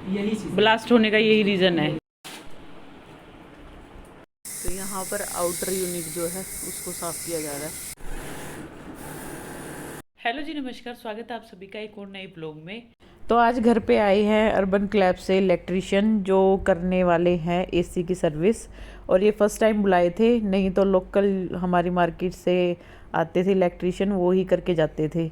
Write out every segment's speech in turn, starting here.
यही चीज़ ब्लास्ट होने का यही रीज़न है। तो यहाँ पर आउटर यूनिट जो है उसको साफ किया जा रहा है। हेलो जी, नमस्कार, स्वागत है आप सभी का एक और नए ब्लॉग में। तो आज घर पे आए हैं अर्बन क्लैब से इलेक्ट्रिशियन जो करने वाले हैं एसी की सर्विस। और ये फर्स्ट टाइम बुलाए थे, नहीं तो लोकल हमारी मार्केट से आते थे इलेक्ट्रिशियन, वो ही करके जाते थे।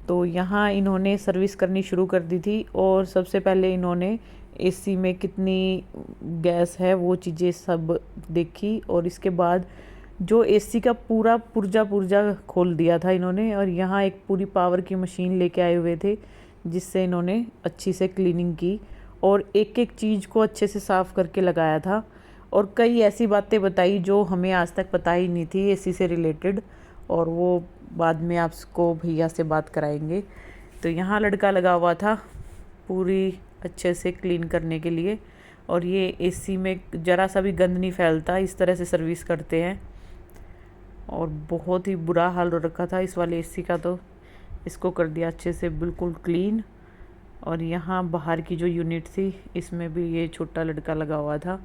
तो यहाँ इन्होंने सर्विस करनी शुरू कर दी थी और सबसे पहले इन्होंने एसी में कितनी गैस है वो चीज़ें सब देखी। और इसके बाद जो एसी का पूरा पुर्जा पुर्जा खोल दिया था इन्होंने। और यहाँ एक पूरी पावर की मशीन लेके आए हुए थे जिससे इन्होंने अच्छी से क्लीनिंग की और एक एक चीज़ को अच्छे से साफ़ करके लगाया था। और कई ऐसी बातें बताई जो हमें आज तक पता ही नहीं थी एसी से रिलेटेड, और वो बाद में आपको भैया से बात कराएंगे। तो यहाँ लड़का लगा हुआ था पूरी अच्छे से क्लीन करने के लिए। और ये एसी में ज़रा सा भी गंद नहीं फैलता, इस तरह से सर्विस करते हैं। और बहुत ही बुरा हाल हो रखा था इस वाले एसी का, तो इसको कर दिया अच्छे से बिल्कुल क्लीन। और यहाँ बाहर की जो यूनिट थी इसमें भी ये छोटा लड़का लगा हुआ था,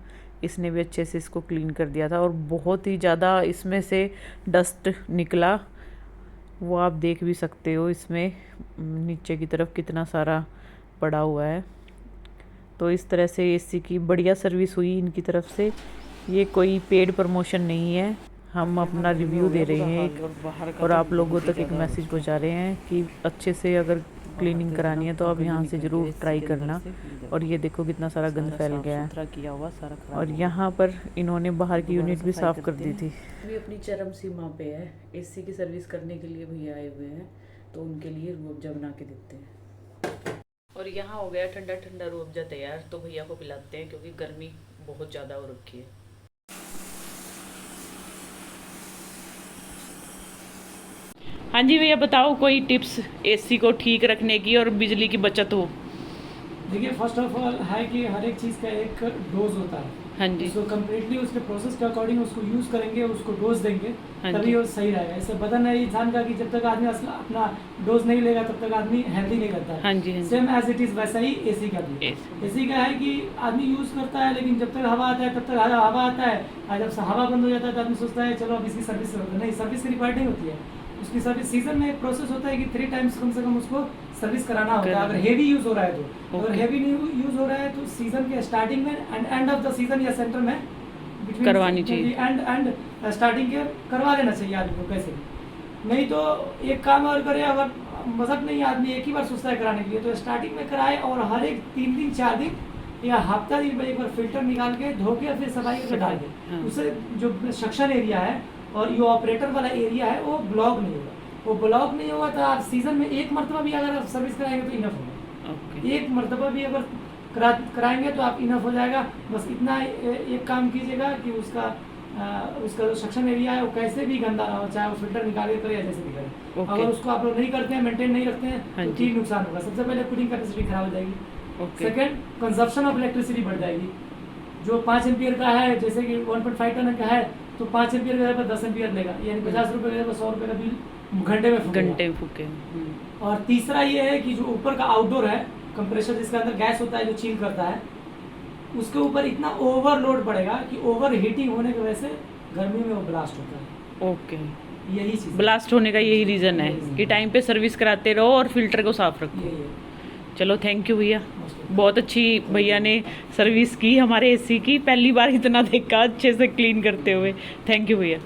इसने भी अच्छे से इसको क्लीन कर दिया था। और बहुत ही ज़्यादा इसमें से डस्ट निकला, वो आप देख भी सकते हो इसमें नीचे की तरफ कितना सारा पड़ा हुआ है। तो इस तरह से एसी की बढ़िया सर्विस हुई इनकी तरफ से। ये कोई पेड प्रमोशन नहीं है, हम अपना रिव्यू दे रहे हैं एक, और आप लोगों तक एक मैसेज पहुंचा रहे हैं कि अच्छे से अगर क्लीनिंग करानी है तो आप यहाँ से ज़रूर ट्राई करना। और ये देखो कितना सारा गंद फैल गया है। और यहाँ पर इन्होंने बाहर की यूनिट भी साफ़ कर दी थी। अभी अपनी चरम सीमा पे है, एसी की सर्विस करने के लिए भैया आए हुए हैं, तो उनके लिए रूह अफ़ज़ा बना के देते हैं। और यहाँ हो गया ठंडा ठंडा रूह अफ़ज़ा तैयार, तो भैया को पिलाते हैं क्योंकि गर्मी बहुत ज़्यादा हो रखी है। हाँ जी भैया, बताओ कोई टिप्स एसी को ठीक रखने की और बिजली की बचत हो। देखिए, फर्स्ट ऑफ ऑल है कि हर एक चीज़ का एक डोज होता है। हाँ जी। उसको कम्प्लीटली उसके प्रोसेस के अकॉर्डिंग उसको यूज़ करेंगे, उसको डोज देंगे, हाँ तभी जी। वो सही रहेगा। इससे बदन है इंसान का कि जब तक आदमी अपना डोज नहीं लेगा तब तक आदमी हेल्दी नहीं करता है। हाँ जी, हाँ जी। सेम एज इट इज़ वैसा ही एसी का भी। एसी का है कि आदमी यूज़ करता है, लेकिन जब तक हवा आता है तब तक हवा आता है, और जब हवा बंद हो जाता है तो आदमी सोचता है चलो अब इसकी सर्विस नहीं, सर्विस की रिक्वायर्ड नहीं होती है। उसकी सर्विस सीजन में एक प्रोसेस होता है कि 3 टाइम्स कम से कम उसको सर्विस कराना होता है, अगर हेवी यूज़ हो रहा है तो। अगर हेवी नहीं यूज़ हो रहा है तो सीजन के स्टार्टिंग में and end of the season या सेंटर में करवानी चाहिए। एंड स्टार्टिंग के करवा लेना चाहिए आदमी को कैसे भी। नहीं तो एक काम और करे, अगर मजहब नहीं आदमी एक ही बार सोचता है कराने के लिए, तो स्टार्टिंग में कराए और हर एक 3 दिन 4 दिन या हफ्ता दिन में एक बार फिल्टर निकाल के धो के फिर सफाई करके डाल दे। हाँ। उससे जो सक्शन एरिया है और ये ऑपरेटर वाला एरिया है वो ब्लॉक नहीं होगा। वो ब्लॉक नहीं होगा तो आप सीजन में एक मरतबा भी अगर आप सर्विस कराएंगे तो इनफ होगा। एक मरतबा भी अगर कराएंगे तो आप इनफ हो जाएगा। बस इतना एक काम कीजिएगा कि उसका जो सक्शन एरिया है वो कैसे भी गंदा ना हो, चाहे वो फिल्टर निकाल के करे या जैसे भी करे। अगर उसको आप लोग नहीं करते हैं, मेंटेन नहीं रखते हैं, तो ठीक नुकसान होगा। सबसे पहले कूलिंग कैपेसिटी खराब हो जाएगी। सेकेंड, कंजप्शन ऑफ इलेक्ट्रिसिटी बढ़ जाएगी। जो 5 एम्पियर का है, जैसे कि 1.5 टन का है, तो 5 एम्पियर का जगह 10 एम्पियर लेगा, यानी 50 रुपये का जगह 100 रुपये का बिल घंटे में फूके। और तीसरा ये है कि जो ऊपर का आउटडोर है कंप्रेसर, जिसके अंदर गैस होता है जो चिल करता है, उसके ऊपर इतना ओवरलोड पड़ेगा कि ओवर हीटिंग होने की वजह से गर्मी में वो ब्लास्ट होता है। ओके। यही चीज़ ब्लास्ट होने का यही रीज़न है कि टाइम पे सर्विस कराते रहो और फिल्टर को साफ रखो। चलो, थैंक यू भैया, बहुत अच्छी भैया ने सर्विस की हमारे एसी की, पहली बार इतना देखा अच्छे से क्लीन करते हुए। थैंक यू भैया।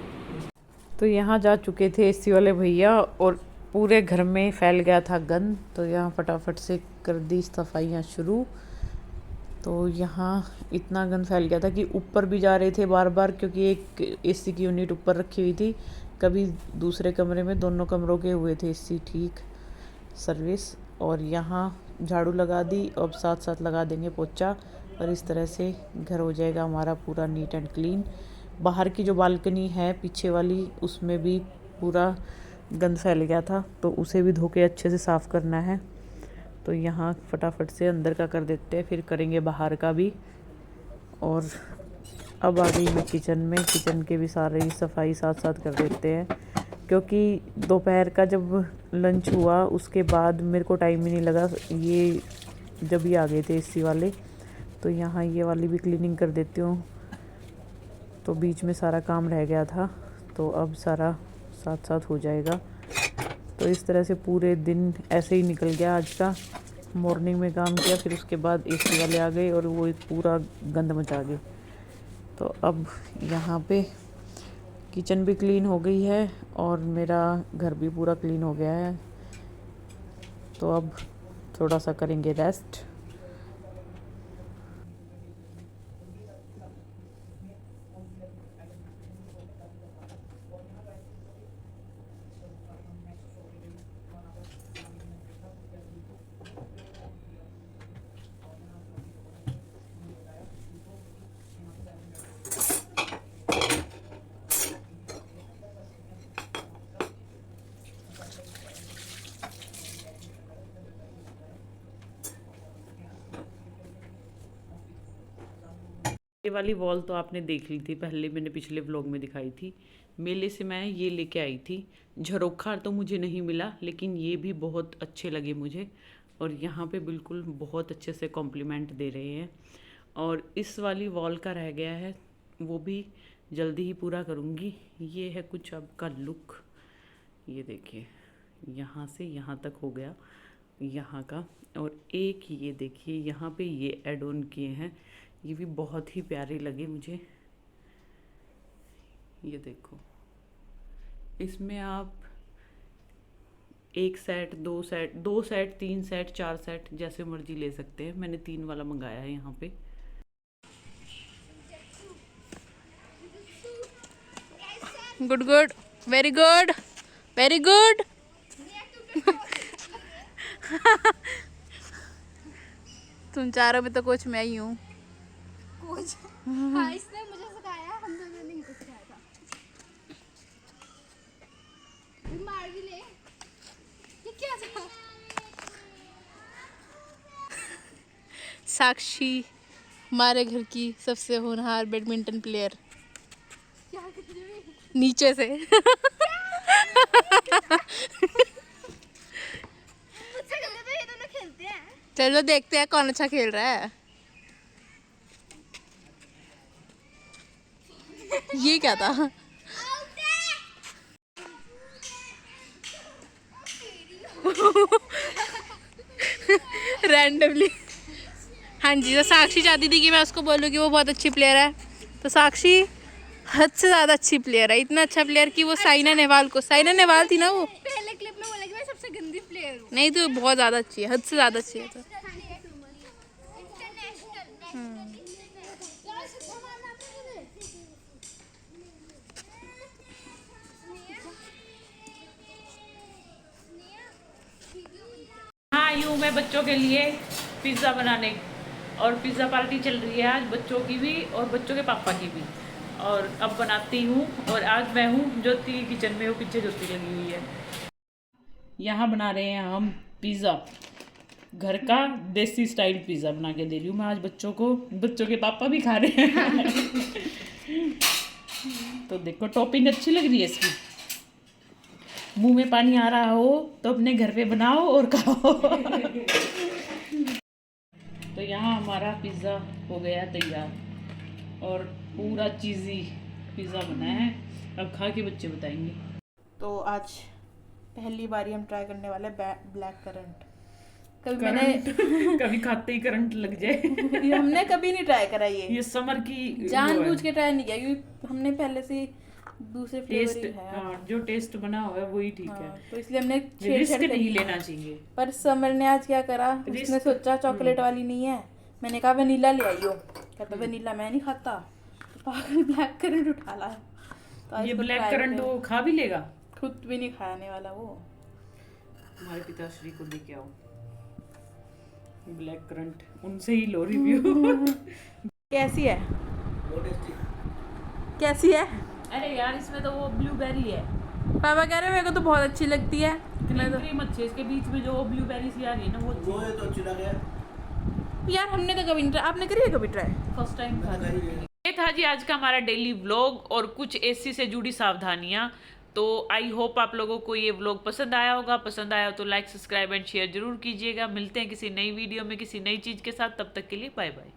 तो यहाँ जा चुके थे एसी वाले भैया और पूरे घर में फैल गया था गंद, तो यहाँ फटाफट से कर दी सफाइयाँ शुरू। तो यहाँ इतना गंद फैल गया था कि ऊपर भी जा रहे थे बार बार, क्योंकि एक एसी की यूनिट ऊपर रखी हुई थी, कभी दूसरे कमरे में, दोनों कमरों के हुए थे एसी ठीक सर्विस। और यहाँ झाड़ू लगा दी, अब साथ साथ लगा देंगे पोछा, और इस तरह से घर हो जाएगा हमारा पूरा नीट एंड क्लीन। बाहर की जो बालकनी है पीछे वाली, उसमें भी पूरा गंद फैल गया था, तो उसे भी धो के अच्छे से साफ़ करना है। तो यहाँ फटाफट से अंदर का कर देते हैं, फिर करेंगे बाहर का भी। और अब आ गई मैं किचन में, किचन के भी सारी सफाई साथ साथ कर देते हैं, क्योंकि दोपहर का जब लंच हुआ उसके बाद मेरे को टाइम ही नहीं लगा ये जब ही आ गए थे एसी वाले, तो यहाँ ये वाली भी क्लीनिंग कर देती हूँ। तो बीच में सारा काम रह गया था, तो अब सारा साथ साथ हो जाएगा। तो इस तरह से पूरे दिन ऐसे ही निकल गया आज का। मॉर्निंग में काम किया, फिर उसके बाद एसी वाले आ गए और वो पूरा गंद मचा गए। तो अब यहाँ पे किचन भी क्लीन हो गई है और मेरा घर भी पूरा क्लीन हो गया है। तो अब थोड़ा सा करेंगे रेस्ट। ये वाली वॉल तो आपने देख ली थी पहले, मैंने पिछले व्लॉग में दिखाई थी। मेले से मैं ये लेके आई थी। झरोखा तो मुझे नहीं मिला, लेकिन ये भी बहुत अच्छे लगे मुझे। और यहाँ पे बिल्कुल बहुत अच्छे से कॉम्प्लीमेंट दे रहे हैं। और इस वाली वॉल का रह गया है, वो भी जल्दी ही पूरा करूँगी। ये है कुछ अब का लुक, ये देखिए यहाँ से यहाँ तक हो गया यहाँ का। और एक ये देखिए यहाँ पे ये ऐड ऑन किए हैं, ये भी बहुत ही प्यारे लगे मुझे। ये देखो, इसमें आप 1 set 2 set 2 set 3 set 4 set जैसे मर्जी ले सकते हैं। मैंने 3 वाला मंगाया है यहाँ पे। Good good, very good, very good. तुम चारों में तो कोच मैं ही हूँ। कोच हाँ, इसने मुझे सिखाया, हम दोनों ने इनको सिखाया था। मार भी ले, ये क्या था? साक्षी हमारे घर की सबसे होनहार बैडमिंटन प्लेयर, क्या कर रही है? नीचे से। मुझसे खेलते तो ये दोनों खेलते हैं। चलो देखते हैं कौन अच्छा खेल रहा है। ये क्या था? रैंडमली। हाँ जी, तो साक्षी चाहती थी कि मैं उसको बोलूँ कि वो बहुत अच्छी प्लेयर है। तो साक्षी हद से ज़्यादा अच्छी प्लेयर है, इतना अच्छा प्लेयर कि वो साइना नेहवाल थी ना वो। पहले क्लिप में बोला कि मैं सबसे गंदी प्लेयर हूँ। नहीं, तो बहुत ज़्यादा अच्छी है, हद से ज़्यादा अच्छी है। तो हाँ, यूँ मैं बच्चों के लिए पिज़्ज़ा बनाने, और पिज़्ज़ा पार्टी चल रही है आज, बच्चों की भी और बच्चों के पापा की भी। और अब बनाती हूँ, और आज मैं हूँ ज्योति की किचन में, वो पीछे ज्योति लगी हुई है। यहाँ बना रहे हैं हम पिज़्ज़ा, घर का देसी स्टाइल पिज़्ज़ा बना के दे रही हूँ मैं आज बच्चों को। बच्चों के पापा भी खा रहे हैं। तो देखो, टॉपिंग अच्छी लग रही है इसकी। मुंह में पानी आ रहा हो तो अपने घर पे बनाओ और खाओ। तो यहाँ हमारा पिज़्ज़ा हो गया तैयार, और पूरा चीज़ी पिज़्ज़ा बना है। अब खा के बच्चे बताएंगे। तो आज पहली बारी हम ट्राई करने वाले ब्लैक करंट। कभी खाते ही करंट लग जाए। ये हमने कभी नहीं ट्राई करा ये समर की जानबूझ के ट्राई नहीं किया, क्योंकि हमने पहले से दूसरे टेस्ट, फ्लेवर है। हाँ, जो टेस्ट बना हुआ है वही ठीक है। तो इसलिए हमने रिस्क नहीं लेना चाहिए। पर समर ने आज क्या करा, उसने सोचा चॉकलेट वाली नहीं है, मैंने कहा वनीला ले आई हो। कहता वनीला मैं नहीं खाता, तो पागल ब्लैक करंट उठा ला। तो ये ब्लैक करंट वो खा भी लेगा? खुद भी नहीं खाने वाला वो। हमारे पिताश्री को लेके आओ ब्लैक करंट, उनसे ही लो रिव्यू। कैसी है? कैसी है? अरे यार, इसमें तो वो ब्लूबेरी है। पापा कह रहे हैं मेरे को तो बहुत अच्छी लगती है। क्रीम अच्छी है, इसके बीच में जो ब्लूबेरी सी आ रही है ना, वो तो अच्छी लगे यार। हमने तो कभी नहीं ट्राई, आपने करी है कभी ट्राई? फर्स्ट टाइम खा रही है। ये था जी आज का हमारा डेली व्लॉग, और कुछ एसी से जुड़ी सावधानियां। तो आई होप आप लोगों को ये व्लॉग पसंद आया होगा। पसंद आया हो तो लाइक, सब्सक्राइब एंड शेयर जरूर कीजिएगा। मिलते हैं किसी नई वीडियो में किसी नई चीज़ के साथ। तब तक के लिए बाय बाय।